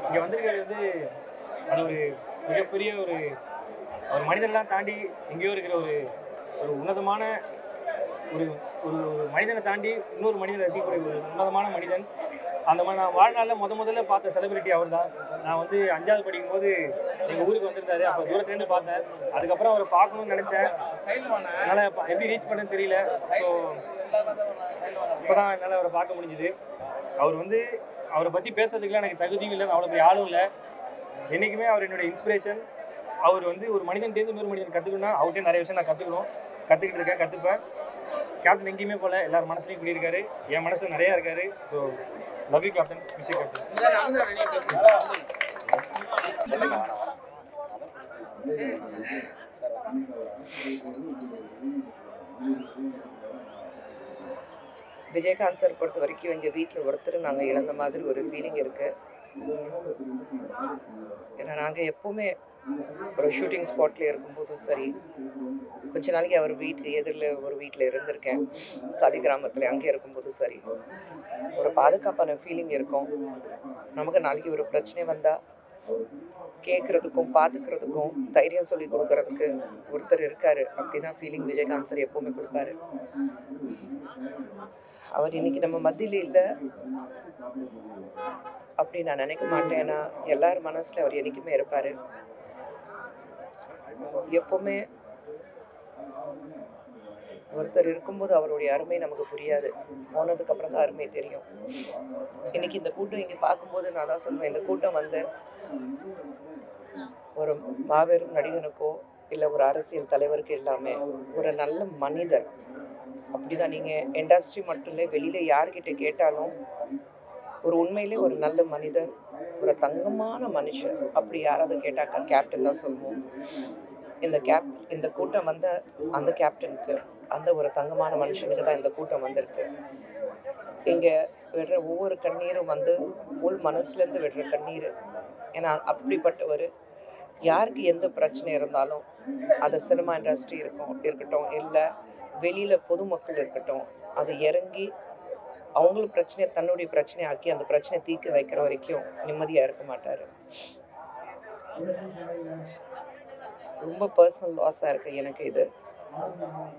இங்கே வந்திருக்கிறது வந்து அது ஒரு மிகப்பெரிய ஒரு ஒரு மனிதன்லாம் தாண்டி எங்கேயோ இருக்கிற ஒரு ஒரு உன்னதமான ஒரு ஒரு மனிதனை தாண்டி இன்னொரு மனிதனை ரசிக்கக்கூடிய ஒரு உன்னதமான மனிதன். அந்த மாதிரி நான் வாழ்நாளில் முதல்ல பார்த்த செலிபிரிட்டி அவர் தான். நான் வந்து 5வது படிக்கும்போது எங்கள் ஊருக்கு வந்திருந்தாரு. அப்போ தூரத்துலேருந்து பார்த்தேன். அதுக்கப்புறம் அவரை பார்க்கணும்னு நினச்சேன். என்னால் எப்படி ரீச் பண்ணன்னு தெரியல. ஸோ இப்போ தான் என்னால் அவரை பார்க்க முடிஞ்சுது. அவர் வந்து அவரை பற்றி பேசுறதுக்குலாம் எனக்கு தகுதியும் இல்லை, அவ்வளோ பெரிய ஆளும் இல்லை. என்றைக்குமே அவர் என்னுடைய இன்ஸ்பிரேஷன். அவர் வந்து ஒரு மனிதன்டேருந்து இன்னொரு மனிதன் கற்றுக்கணும்னா அவர்கிட்ட நிறைய விஷயம் நான் கற்றுக்கிட்டு இருக்கேன், கற்றுப்பேன். கேப்டன் எங்கேயுமே போல, எல்லார் மனசுலையும் குடியிருக்காரு, என் மனசில் நிறையா இருக்காரு. So love you captain, miss you captain. Vijayakanth sir பொறுத்த வரைக்கும் எங்கள் வீட்டில் ஒருத்தர் நாங்கள் இழந்த மாதிரி ஒரு ஃபீலிங் இருக்குது. ஏன்னா நாங்கள் எப்போவுமே ஒரு ஷூட்டிங் ஸ்பாட்டில் இருக்கும்போதும் சரி, கொஞ்ச நாளைக்கு அவர் வீட்டுக்கு எதிரில் ஒரு வீட்டில் இருந்திருக்கேன், சாலி கிராமத்தில். அங்கே இருக்கும்போதும் சரி, ஒரு பாதுகாப்பான ஃபீலிங் இருக்கும். நமக்கு நாளைக்கு ஒரு பிரச்சனை வந்தால் கேட்குறதுக்கும் பார்த்துக்கிறதுக்கும் தைரியம் சொல்லி கொடுக்கறதுக்கு ஒருத்தர் இருக்கார். அப்படி தான் ஃபீலிங் விஜயகாந்த் சார் எப்போவுமே கொடுப்பாரு. அவர் இன்னைக்கு நம்ம மத்தியில் இல்லை அப்படி நான் நினைக்க மாட்டேன். ஏன்னா எல்லார் மனசில் அவர் என்றைக்குமே இருப்பார். எப்போவுமே ஒருத்தர் இருக்கும்போது அவருடைய அருமை நமக்கு புரியாது, போனதுக்கப்புறம் தான் அருமை தெரியும். இன்னைக்கு இந்த கூட்டம் இங்கே பார்க்கும்போது நான் தான் சொல்லுவேன், இந்த கூட்டம் வந்து ஒரு மாபெரும் நடிகனுக்கோ இல்லை ஒரு அரசியல் தலைவருக்கு இல்லாமல் ஒரு நல்ல மனிதர். அப்படிதான் நீங்கள் இண்டஸ்ட்ரி மட்டும் இல்லை, வெளியில் யார்கிட்ட கேட்டாலும் ஒரு உண்மையிலே ஒரு நல்ல மனிதர், ஒரு தங்கமான மனுஷன் அப்படி யாராவது கேட்டாக்கா கேப்டன் தான் சொல்லுவோம். இந்த கூட்டம் வந்த அந்த கேப்டனுக்கு, அந்த ஒரு தங்கமான மனுஷனுக்கு தான் இந்த கூட்டம் வந்திருக்கு. இங்கே விடுற ஒவ்வொரு கண்ணீரும் வந்து உள் மனசுலேருந்து விடுற கண்ணீர். ஏன்னா அப்படிப்பட்டவர் யாருக்கு எந்த பிரச்சனை இருந்தாலும், அது சினிமா இண்டஸ்ட்ரி இருக்கட்டும் இல்லை வெளியில் பொதுமக்கள் இருக்கட்டும், அது இறங்கி அவங்களுக்கு பிரச்சனையை தன்னுடைய பிரச்சனையை ஆக்கி அந்த பிரச்சனையை தீர்க்க வைக்கிற வரைக்கும் நிம்மதியாக இருக்க மாட்டார். ரொம்ப பர்சனல் லாஸாக இருக்குது எனக்கு இது.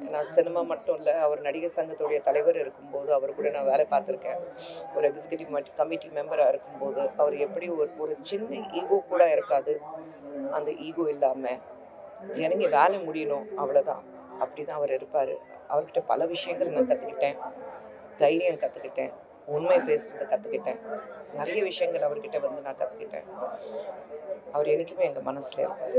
ஏன்னா சினிமா மட்டும் இல்லை, அவர் நடிகர் சங்கத்துடைய தலைவர் இருக்கும்போது அவர் கூட நான் வேலை பார்த்துருக்கேன். ஒரு எக்ஸிக்யூட்டிவ் கமிட்டி மெம்பராக இருக்கும்போது அவர் எப்படி ஒரு சின்ன ஈகோ கூட இருக்காது. அந்த ஈகோ இல்லாமல் இறங்கி வேலை முடியணும், அவ்வளோதான். அப்படி தான் அவர் இருப்பார். அவர்கிட்ட பல விஷயங்கள் நான் கற்றுக்கிட்டேன். தைரியம் கற்றுக்கிட்டேன், உண்மை பேசுகிறத கற்றுக்கிட்டேன், நிறைய விஷயங்கள் அவர்கிட்ட வந்து நான் கற்றுக்கிட்டேன். அவர் என்றைக்குமே எங்கள் மனசில் இருப்பார்.